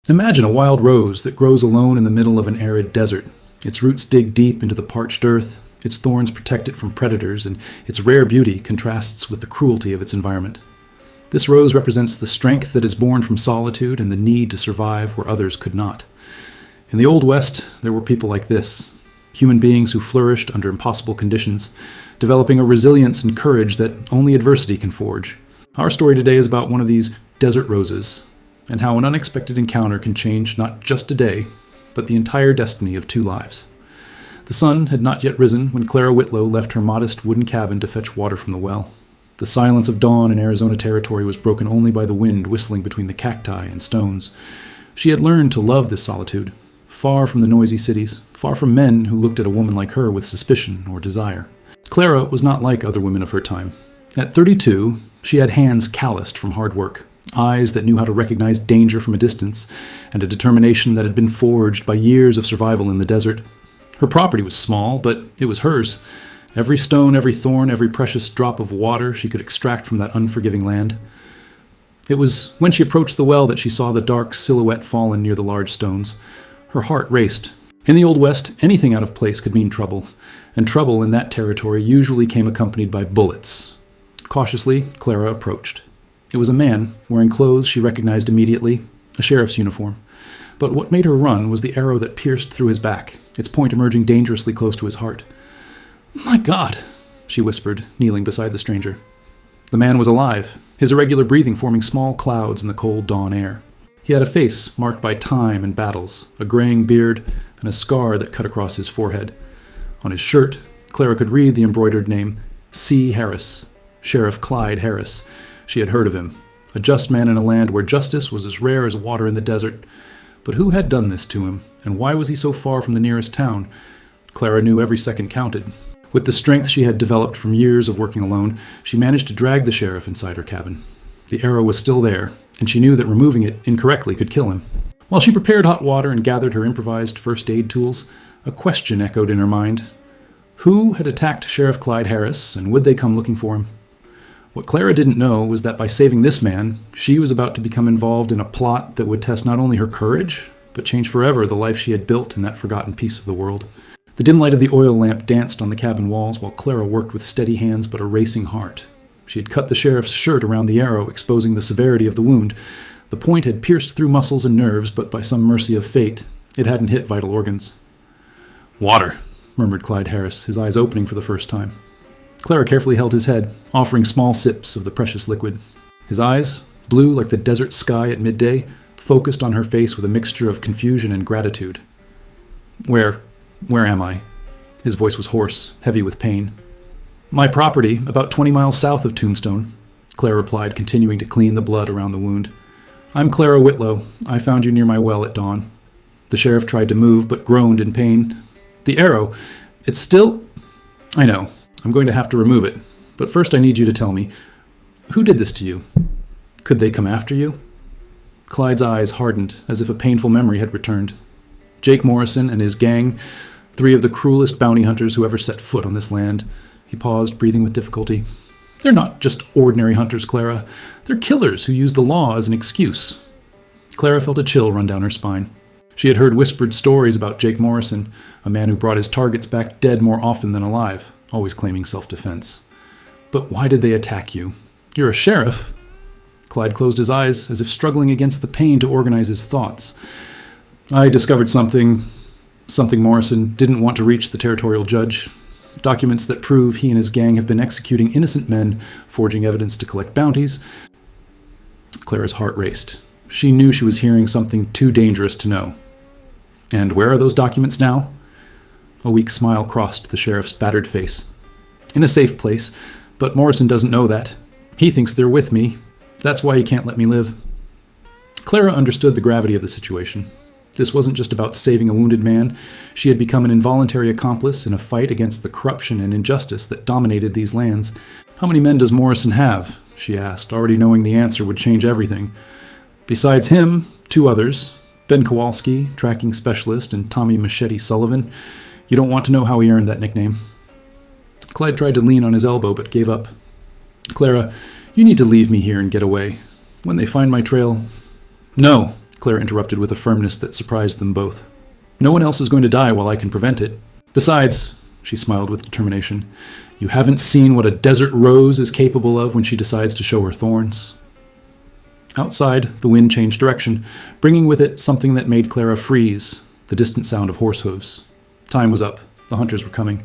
Imagine a wild rose that grows alone in the middle of an arid desert. Its roots dig deep into the parched earth, its thorns protect it from predators, and its rare beauty contrasts with the cruelty of its environment. This rose represents the strength that is born from solitude and the need to survive where others could not. In the Old West, there were people like this, human beings who flourished under impossible conditions, developing a resilience and courage that only adversity can forge. Our story today is about one of these desert roses, and how an unexpected encounter can change not just a day, but the entire destiny of two lives. The sun had not yet risen when Clara Whitlow left her modest wooden cabin to fetch water from the well. The silence of dawn in Arizona territory was broken only by the wind whistling between the cacti and stones. She had learned to love this solitude, far from the noisy cities, far from men who looked at a woman like her with suspicion or desire. Clara was not like other women of her time. At 32, she had hands calloused from hard work, eyes that knew how to recognize danger from a distance, and a determination that had been forged by years of survival in the desert. Her property was small, but it was hers. Every stone, every thorn, every precious drop of water she could extract from that unforgiving land. It was when she approached the well that she saw the dark silhouette fallen near the large stones. Her heart raced. In the Old West, anything out of place could mean trouble, and trouble in that territory usually came accompanied by bullets. Cautiously, Clara approached. It was a man, wearing clothes she recognized immediately, a sheriff's uniform. But what made her run was the arrow that pierced through his back, its point emerging dangerously close to his heart. "My God," she whispered, kneeling beside the stranger. The man was alive, his irregular breathing forming small clouds in the cold dawn air. He had a face marked by time and battles, a graying beard, and a scar that cut across his forehead. On his shirt, Clara could read the embroidered name, C. Harris, Sheriff Clyde Harris. She had heard of him, a just man in a land where justice was as rare as water in the desert. But who had done this to him, and why was he so far from the nearest town? Clara knew every second counted. With the strength she had developed from years of working alone, she managed to drag the sheriff inside her cabin. The arrow was still there, and she knew that removing it incorrectly could kill him. While she prepared hot water and gathered her improvised first aid tools, a question echoed in her mind. Who had attacked Sheriff Clyde Harris, and would they come looking for him? What Clara didn't know was that by saving this man, she was about to become involved in a plot that would test not only her courage, but change forever the life she had built in that forgotten piece of the world. The dim light of the oil lamp danced on the cabin walls while Clara worked with steady hands but a racing heart. She had cut the sheriff's shirt around the arrow, exposing the severity of the wound. The point had pierced through muscles and nerves, but by some mercy of fate, it hadn't hit vital organs. "Water," murmured Clyde Harris, his eyes opening for the first time. Clara carefully held his head, offering small sips of the precious liquid. His eyes, blue like the desert sky at midday, focused on her face with a mixture of confusion and gratitude. Where am I?" His voice was hoarse, heavy with pain. "My property, about 20 miles south of Tombstone," Clara replied, continuing to clean the blood around the wound. "I'm Clara Whitlow. I found you near my well at dawn." The sheriff tried to move, but groaned in pain. "The arrow, it's still—" "I know. I'm going to have to remove it. But first I need you to tell me, who did this to you? Could they come after you?" Clyde's eyes hardened, as if a painful memory had returned. Jake Morrison and his gang, 3 of the cruelest bounty hunters who ever set foot on this land. He paused, breathing with difficulty. "They're not just ordinary hunters, Clara. They're killers who use the law as an excuse." Clara felt a chill run down her spine. She had heard whispered stories about Jake Morrison, a man who brought his targets back dead more often than alive, always claiming self-defense. But why did they attack you? You're a sheriff. Clyde closed his eyes, as if struggling against the pain to organize his thoughts. "I discovered something Morrison didn't want to reach the territorial judge. Documents that prove he and his gang have been executing innocent men, forging evidence to collect bounties." Clara's heart raced. She knew she was hearing something too dangerous to know. "And where are those documents now?" A weak smile crossed the sheriff's battered face. "In a safe place, but Morrison doesn't know that. He thinks they're with me. That's why he can't let me live." Clara understood the gravity of the situation. This wasn't just about saving a wounded man. She had become an involuntary accomplice in a fight against the corruption and injustice that dominated these lands. "How many men does Morrison have?" she asked, already knowing the answer would change everything. "Besides him, 2 others, Ben Kowalski, tracking specialist, and Tommy Machete Sullivan. You don't want to know how he earned that nickname." Clyde tried to lean on his elbow, but gave up. "Clara, you need to leave me here and get away. When they find my trail—" "No," Clara interrupted with a firmness that surprised them both. "No one else is going to die while I can prevent it. Besides," she smiled with determination, "you haven't seen what a desert rose is capable of when she decides to show her thorns." Outside, the wind changed direction, bringing with it something that made Clara freeze, the distant sound of horse hooves. Time was up. The hunters were coming.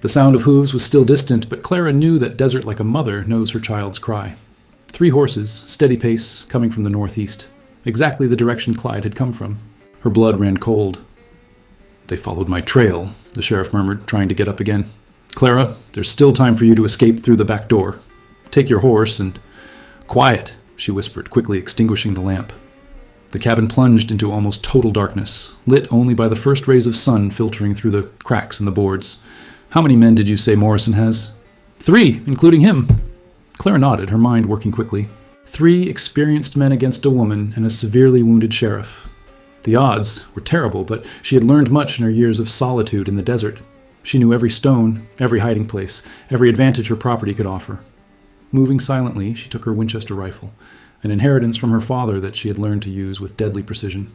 The sound of hooves was still distant, but Clara knew that desert like a mother knows her child's cry. 3 horses, steady pace, coming from the northeast, exactly the direction Clyde had come from. Her blood ran cold. "They followed my trail," the sheriff murmured, trying to get up again. "Clara, there's still time for you to escape through the back door. Take your horse and—" "Quiet," she whispered, quickly extinguishing the lamp. The cabin plunged into almost total darkness, lit only by the first rays of sun filtering through the cracks in the boards. "How many men did you say Morrison has?" "3, including him." Clara nodded, her mind working quickly. 3 experienced men against a woman and a severely wounded sheriff. The odds were terrible, but she had learned much in her years of solitude in the desert. She knew every stone, every hiding place, every advantage her property could offer. Moving silently, she took her Winchester rifle, an inheritance from her father that she had learned to use with deadly precision.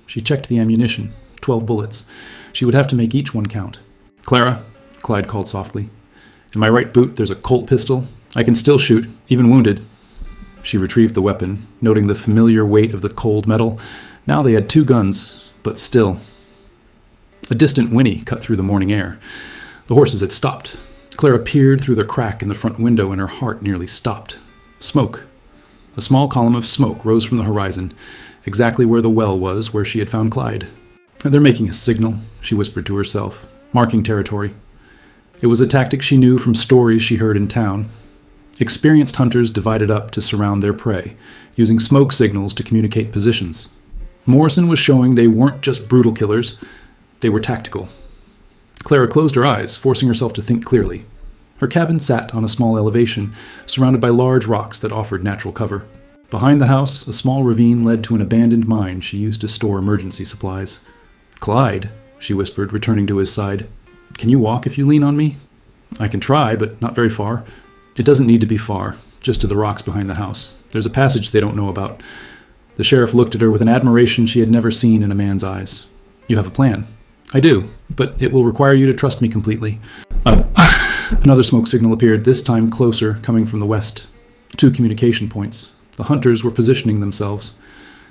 She checked the ammunition, 12 bullets. She would have to make each one count. "Clara," Clyde called softly. "In my right boot there's a Colt pistol. I can still shoot, even wounded." She retrieved the weapon, noting the familiar weight of the cold metal. Now they had 2 guns, but still. A distant whinny cut through the morning air. The horses had stopped. Clara peered through the crack in the front window and her heart nearly stopped. Smoke. A small column of smoke rose from the horizon, exactly where the well was where she had found Clyde. "They're making a signal," she whispered to herself, marking territory. It was a tactic she knew from stories she heard in town. Experienced hunters divided up to surround their prey, using smoke signals to communicate positions. Morrison was showing they weren't just brutal killers, they were tactical. Clara closed her eyes, forcing herself to think clearly. Her cabin sat on a small elevation, surrounded by large rocks that offered natural cover. Behind the house, a small ravine led to an abandoned mine she used to store emergency supplies. "Clyde," she whispered, returning to his side. "Can you walk if you lean on me?" "I can try, but not very far." "It doesn't need to be far, just to the rocks behind the house. There's a passage they don't know about." The sheriff looked at her with an admiration she had never seen in a man's eyes. "You have a plan." "I do, but it will require you to trust me completely." Another smoke signal appeared, this time closer, coming from the west. 2 communication points. The hunters were positioning themselves.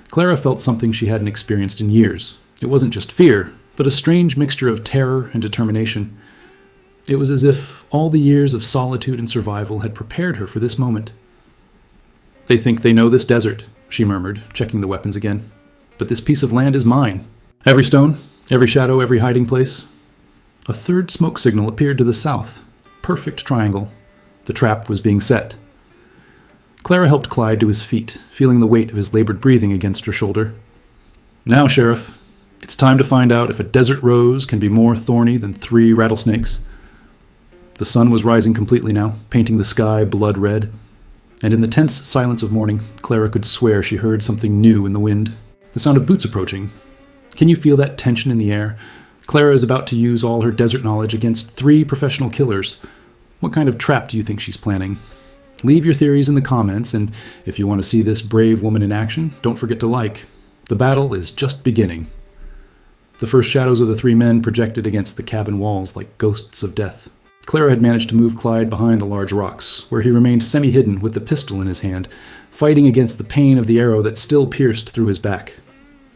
Clara felt something she hadn't experienced in years. It wasn't just fear, but a strange mixture of terror and determination. It was as if all the years of solitude and survival had prepared her for this moment. "They think they know this desert," she murmured, checking the weapons again. "But this piece of land is mine. Every stone, every shadow, every hiding place." A 3rd smoke signal appeared to the south. Perfect triangle. The trap was being set. Clara helped Clyde to his feet, feeling the weight of his labored breathing against her shoulder. "Now, Sheriff, it's time to find out if a desert rose can be more thorny than 3 rattlesnakes." The sun was rising completely now, painting the sky blood red. And in the tense silence of morning, Clara could swear she heard something new in the wind. The sound of boots approaching. Can you feel that tension in the air? Clara is about to use all her desert knowledge against 3 professional killers. What kind of trap do you think she's planning? Leave your theories in the comments, and if you want to see this brave woman in action, don't forget to like. The battle is just beginning. The first shadows of the 3 men projected against the cabin walls like ghosts of death. Clara had managed to move Clyde behind the large rocks, where he remained semi-hidden with the pistol in his hand, fighting against the pain of the arrow that still pierced through his back.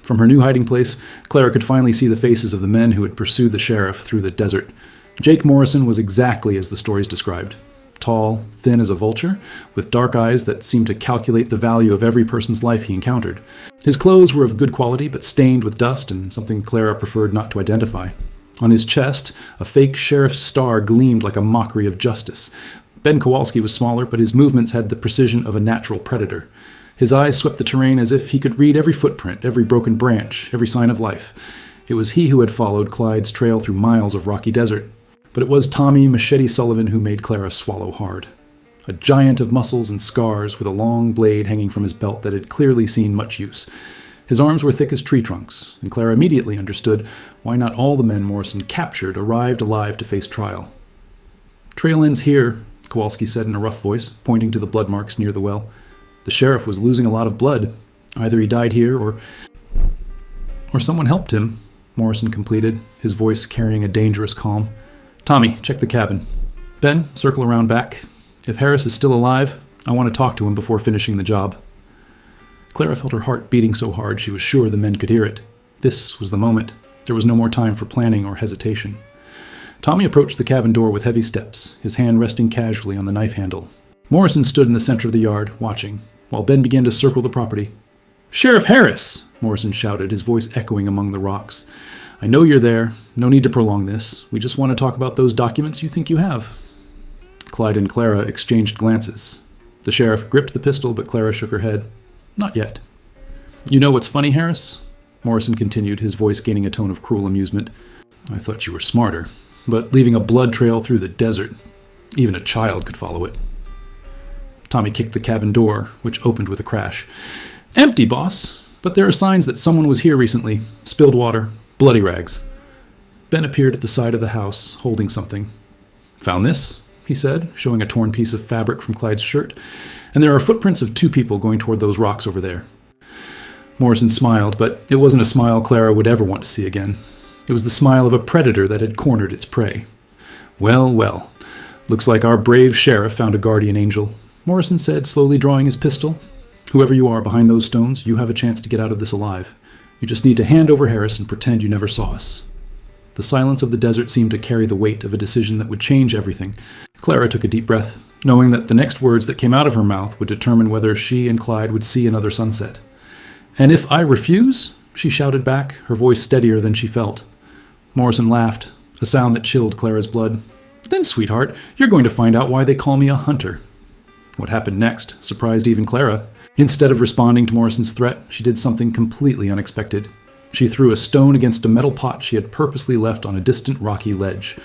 From her new hiding place, Clara could finally see the faces of the men who had pursued the sheriff through the desert. Jake Morrison was exactly as the stories described. Tall, thin as a vulture, with dark eyes that seemed to calculate the value of every person's life he encountered. His clothes were of good quality, but stained with dust and something Clara preferred not to identify. On his chest, a fake sheriff's star gleamed like a mockery of justice. Ben Kowalski was smaller, but his movements had the precision of a natural predator. His eyes swept the terrain as if he could read every footprint, every broken branch, every sign of life. It was he who had followed Clyde's trail through miles of rocky desert. But it was Tommy Machete Sullivan who made Clara swallow hard. A giant of muscles and scars with a long blade hanging from his belt that had clearly seen much use. His arms were thick as tree trunks, and Clara immediately understood why not all the men Morrison captured arrived alive to face trial. "Trail ends here," Kowalski said in a rough voice, pointing to the blood marks near the well. "The sheriff was losing a lot of blood. Either he died here or—" Or someone helped him, Morrison completed, his voice carrying a dangerous calm. Tommy, check the cabin. Ben, circle around back. If Harris is still alive, I want to talk to him before finishing the job. Clara felt her heart beating so hard she was sure the men could hear it. This was the moment. There was no more time for planning or hesitation. Tommy approached the cabin door with heavy steps, his hand resting casually on the knife handle. Morrison stood in the center of the yard, watching, while Ben began to circle the property. Sheriff Harris! Morrison shouted, his voice echoing among the rocks. I know you're there. No need to prolong this. We just want to talk about those documents you think you have. Clyde and Clara exchanged glances. The sheriff gripped the pistol, but Clara shook her head. Not yet. You know what's funny, Harris? Morrison continued, his voice gaining a tone of cruel amusement. I thought you were smarter, but leaving a blood trail through the desert, even a child could follow it. Tommy kicked the cabin door, which opened with a crash. Empty, boss, but there are signs that someone was here recently. Spilled water, bloody rags. Ben appeared at the side of the house, holding something. Found this, he said, showing a torn piece of fabric from Clyde's shirt, and there are footprints of 2 people going toward those rocks over there. Morrison smiled, but it wasn't a smile Clara would ever want to see again. It was the smile of a predator that had cornered its prey. Well, well, looks like our brave sheriff found a guardian angel, Morrison said, slowly drawing his pistol. Whoever you are behind those stones, you have a chance to get out of this alive. You just need to hand over Harris and pretend you never saw us. The silence of the desert seemed to carry the weight of a decision that would change everything. Clara took a deep breath, knowing that the next words that came out of her mouth would determine whether she and Clyde would see another sunset. And if I refuse? She shouted back, her voice steadier than she felt. Morrison laughed, a sound that chilled Clara's blood. Then, sweetheart, you're going to find out why they call me a hunter. What happened next surprised even Clara. Instead of responding to Morrison's threat, she did something completely unexpected. She threw a stone against a metal pot she had purposely left on a distant rocky ledge.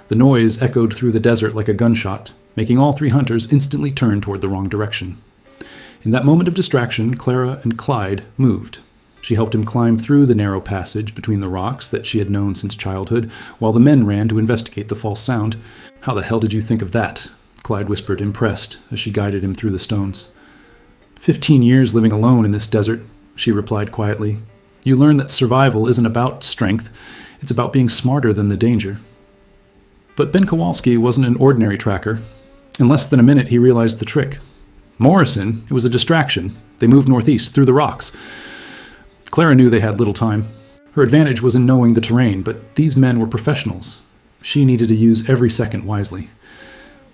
The noise echoed through the desert like a gunshot, making all 3 hunters instantly turn toward the wrong direction. In that moment of distraction, Clara and Clyde moved. She helped him climb through the narrow passage between the rocks that she had known since childhood, while the men ran to investigate the false sound. How the hell did you think of that? Clyde whispered, impressed, as she guided him through the stones. 15 years living alone in this desert, she replied quietly. You learn that survival isn't about strength, it's about being smarter than the danger. But Ben Kowalski wasn't an ordinary tracker. In less than a minute, he realized the trick. Morrison, it was a distraction. They moved northeast, through the rocks. Clara knew they had little time. Her advantage was in knowing the terrain, but these men were professionals. She needed to use every second wisely.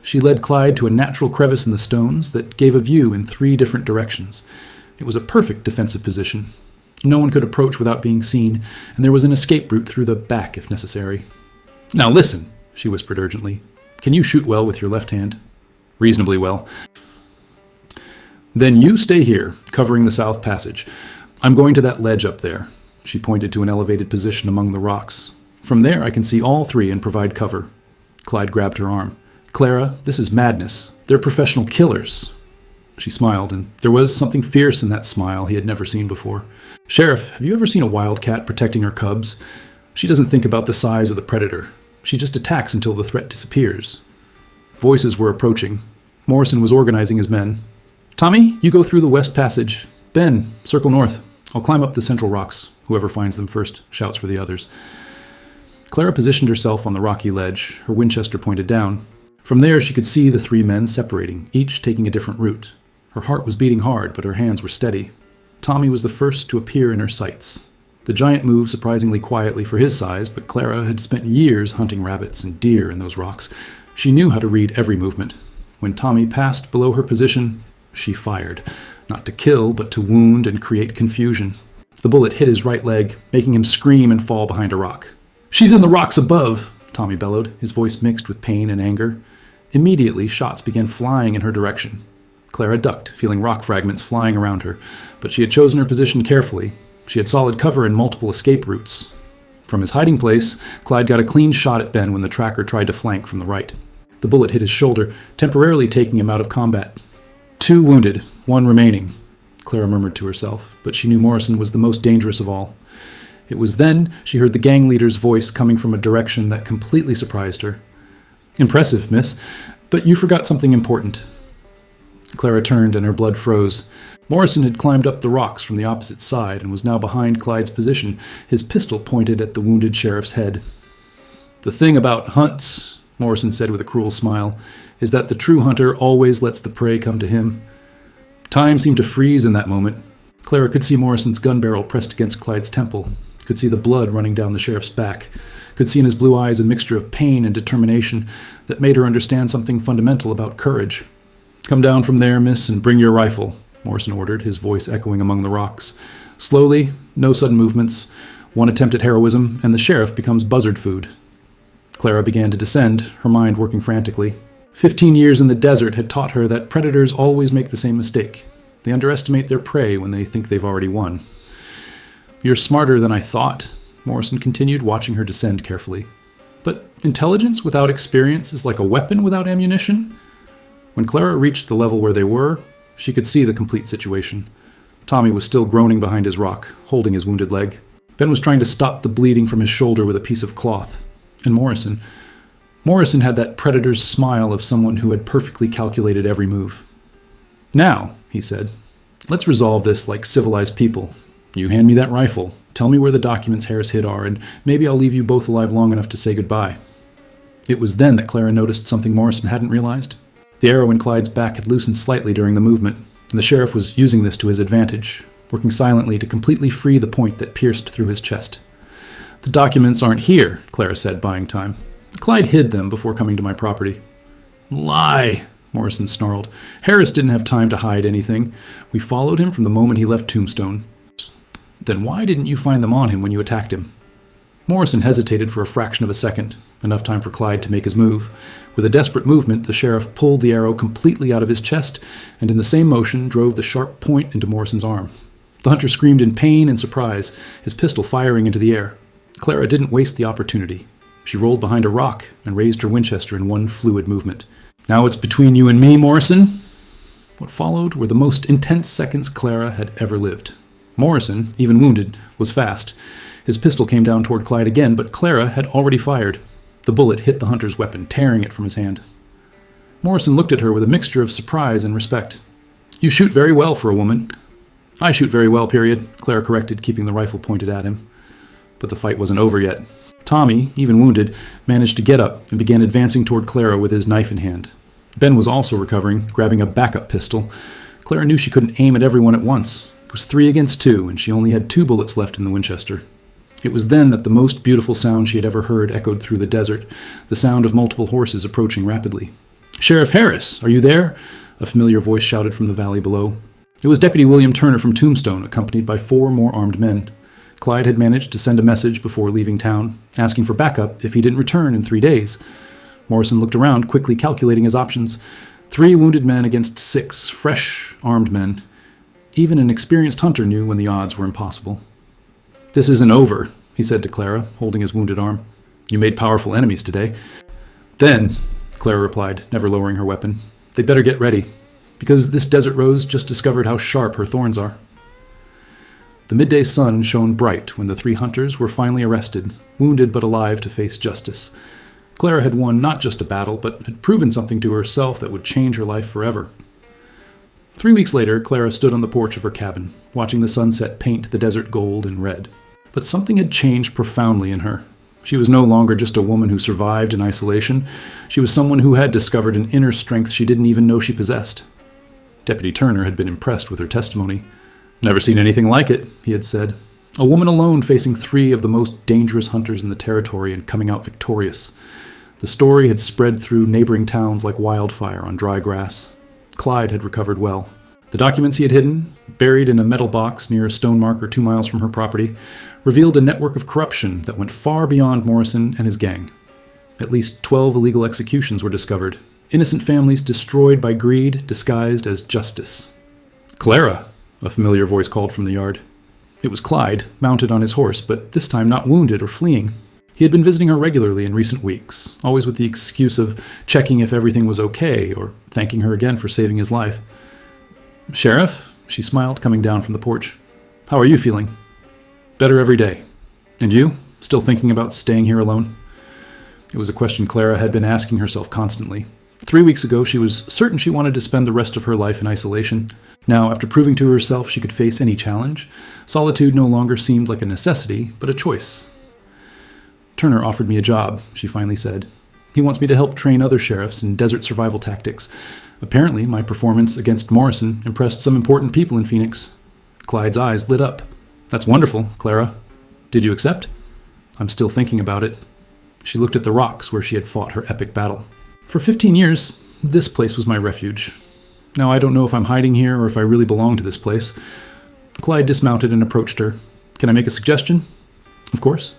She led Clyde to a natural crevice in the stones that gave a view in 3 different directions. It was a perfect defensive position. No one could approach without being seen, and there was an escape route through the back if necessary. Now listen, she whispered urgently. Can you shoot well with your left hand? Reasonably well. Then you stay here, covering the south passage. I'm going to that ledge up there. She pointed to an elevated position among the rocks. From there I can see all 3 and provide cover. Clyde grabbed her arm. Clara, this is madness. They're professional killers. She smiled, and there was something fierce in that smile he had never seen before. Sheriff, have you ever seen a wildcat protecting her cubs? She doesn't think about the size of the predator. She just attacks until the threat disappears. Voices were approaching. Morrison was organizing his men. Tommy, you go through the west passage. Ben, circle north. I'll climb up the central rocks. Whoever finds them first shouts for the others. Clara positioned herself on the rocky ledge, her Winchester pointed down. From there she could see the 3 men separating, each taking a different route. Her heart was beating hard, but her hands were steady. Tommy was the first to appear in her sights. The giant moved surprisingly quietly for his size, but Clara had spent years hunting rabbits and deer in those rocks. She knew how to read every movement. When Tommy passed below her position, she fired. Not to kill, but to wound and create confusion. The bullet hit his right leg, making him scream and fall behind a rock. She's in the rocks above, Tommy bellowed, his voice mixed with pain and anger. Immediately, shots began flying in her direction. Clara ducked, feeling rock fragments flying around her, but she had chosen her position carefully. She had solid cover and multiple escape routes. From his hiding place, Clyde got a clean shot at Ben when the tracker tried to flank from the right. The bullet hit his shoulder, temporarily taking him out of combat. 2 wounded, 1 remaining, Clara murmured to herself, but she knew Morrison was the most dangerous of all. It was then she heard the gang leader's voice coming from a direction that completely surprised her. Impressive, miss, but you forgot something important. Clara turned and her blood froze. Morrison had climbed up the rocks from the opposite side and was now behind Clyde's position, his pistol pointed at the wounded sheriff's head. "The thing about hunts," Morrison said with a cruel smile, "is that the true hunter always lets the prey come to him." Time seemed to freeze in that moment. Clara could see Morrison's gun barrel pressed against Clyde's temple, could see the blood running down the sheriff's back, could see in his blue eyes a mixture of pain and determination that made her understand something fundamental about courage. "Come down from there, miss, and bring your rifle," Morrison ordered, his voice echoing among the rocks. Slowly, no sudden movements, one attempt at heroism, and the sheriff becomes buzzard food. Clara began to descend, her mind working frantically. 15 years in the desert had taught her that predators always make the same mistake. They underestimate their prey when they think they've already won. "You're smarter than I thought," Morrison continued, watching her descend carefully. "But intelligence without experience is like a weapon without ammunition?" When Clara reached the level where they were, she could see the complete situation. Tommy was still groaning behind his rock, holding his wounded leg. Ben was trying to stop the bleeding from his shoulder with a piece of cloth. And Morrison had that predator's smile of someone who had perfectly calculated every move. "Now," he said, "let's resolve this like civilized people. You hand me that rifle, tell me where the documents Harris hid are, and maybe I'll leave you both alive long enough to say goodbye." It was then that Clara noticed something Morrison hadn't realized. The arrow in Clyde's back had loosened slightly during the movement, and the sheriff was using this to his advantage, working silently to completely free the point that pierced through his chest. "The documents aren't here," Clara said, buying time. "Clyde hid them before coming to my property." "Lie," Morrison snarled. "Harris didn't have time to hide anything. We followed him from the moment he left Tombstone." "Then why didn't you find them on him when you attacked him?" Morrison hesitated for a fraction of a second, enough time for Clyde to make his move. With a desperate movement, the sheriff pulled the arrow completely out of his chest, and in the same motion drove the sharp point into Morrison's arm. The hunter screamed in pain and surprise, his pistol firing into the air. Clara didn't waste the opportunity. She rolled behind a rock and raised her Winchester in one fluid movement. "Now it's between you and me, Morrison." What followed were the most intense seconds Clara had ever lived. Morrison, even wounded, was fast. His pistol came down toward Clyde again, but Clara had already fired. The bullet hit the hunter's weapon, tearing it from his hand. Morrison looked at her with a mixture of surprise and respect. "You shoot very well for a woman." "I shoot very well, period," Clara corrected, keeping the rifle pointed at him. But the fight wasn't over yet. Tommy, even wounded, managed to get up and began advancing toward Clara with his knife in hand. Ben was also recovering, grabbing a backup pistol. Clara knew she couldn't aim at everyone at once. It was 3 against 2, and she only had 2 bullets left in the Winchester. It was then that the most beautiful sound she had ever heard echoed through the desert, the sound of multiple horses approaching rapidly. "Sheriff Harris, are you there?" a familiar voice shouted from the valley below. It was Deputy William Turner from Tombstone, accompanied by 4 more armed men. Clyde had managed to send a message before leaving town, asking for backup if he didn't return in 3 days. Morrison looked around, quickly calculating his options. 3 wounded men against 6 fresh, armed men. Even an experienced hunter knew when the odds were impossible. "This isn't over," he said to Clara, holding his wounded arm. "You made powerful enemies today." "Then," Clara replied, never lowering her weapon, "they'd better get ready, because this desert rose just discovered how sharp her thorns are." The midday sun shone bright when the 3 hunters were finally arrested, wounded but alive to face justice. Clara had won not just a battle, but had proven something to herself that would change her life forever. 3 weeks later, Clara stood on the porch of her cabin, watching the sunset paint the desert gold and red. But something had changed profoundly in her. She was no longer just a woman who survived in isolation. She was someone who had discovered an inner strength she didn't even know she possessed. Deputy Turner had been impressed with her testimony. "Never seen anything like it," he had said. A woman alone facing 3 of the most dangerous hunters in the territory and coming out victorious. The story had spread through neighboring towns like wildfire on dry grass. Clyde had recovered well. The documents he had hidden, buried in a metal box near a stone marker 2 miles from her property, revealed a network of corruption that went far beyond Morrison and his gang. At least 12 illegal executions were discovered, innocent families destroyed by greed disguised as justice. "Clara," a familiar voice called from the yard. It was Clyde, mounted on his horse, but this time not wounded or fleeing. He had been visiting her regularly in recent weeks, always with the excuse of checking if everything was okay or thanking her again for saving his life. "Sheriff," she smiled, coming down from the porch. "How are you feeling?" "Better every day. And you? Still thinking about staying here alone?" It was a question Clara had been asking herself constantly. 3 weeks ago, she was certain she wanted to spend the rest of her life in isolation. Now, after proving to herself she could face any challenge, solitude no longer seemed like a necessity, but a choice. Turner offered me a job, she finally said. He wants me to help train other sheriffs in desert survival tactics. Apparently, my performance against Morrison impressed some important people in Phoenix. Clyde's eyes lit up. That's wonderful, Clara. Did you accept? I'm still thinking about it. She looked at the rocks where she had fought her epic battle. For 15 years, this place was my refuge. Now I don't know if I'm hiding here or if I really belong to this place. Clyde dismounted and approached her. Can I make a suggestion? Of course.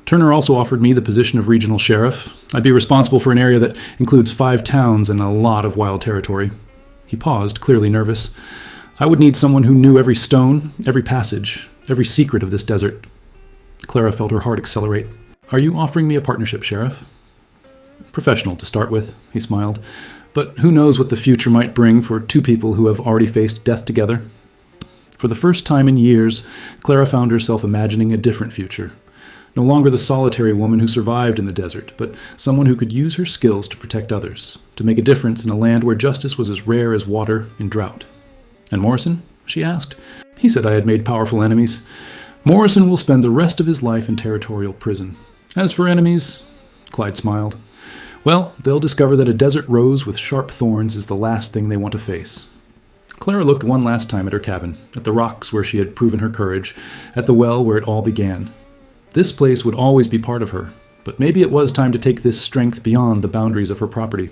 Turner also offered me the position of regional sheriff. I'd be responsible for an area that includes 5 towns and a lot of wild territory. He paused, clearly nervous. I would need someone who knew every stone, every passage, every secret of this desert. Clara felt her heart accelerate. Are you offering me a partnership, Sheriff? Professional to start with, he smiled. But who knows what the future might bring for 2 people who have already faced death together? For the first time in years, Clara found herself imagining a different future. No longer the solitary woman who survived in the desert, but someone who could use her skills to protect others, to make a difference in a land where justice was as rare as water in drought. And Morrison? She asked. He said I had made powerful enemies. Morrison will spend the rest of his life in territorial prison. As for enemies, Clyde smiled. Well, they'll discover that a desert rose with sharp thorns is the last thing they want to face. Clara looked one last time at her cabin, at the rocks where she had proven her courage, at the well where it all began. This place would always be part of her, but maybe it was time to take this strength beyond the boundaries of her property.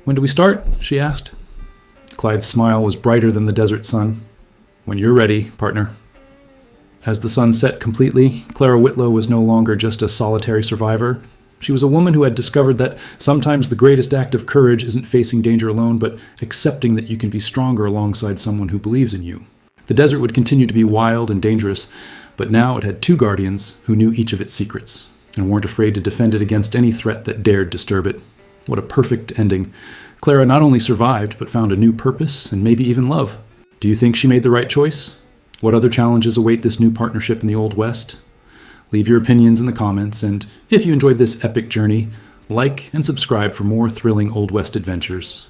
When do we start? She asked. Clyde's smile was brighter than the desert sun. When you're ready, partner. As the sun set completely, Clara Whitlow was no longer just a solitary survivor. She was a woman who had discovered that sometimes the greatest act of courage isn't facing danger alone, but accepting that you can be stronger alongside someone who believes in you. The desert would continue to be wild and dangerous, but now it had 2 guardians who knew each of its secrets, and weren't afraid to defend it against any threat that dared disturb it. What a perfect ending. Clara not only survived, but found a new purpose and maybe even love. Do you think she made the right choice? What other challenges await this new partnership in the Old West? Leave your opinions in the comments, and if you enjoyed this epic journey, like and subscribe for more thrilling Old West adventures.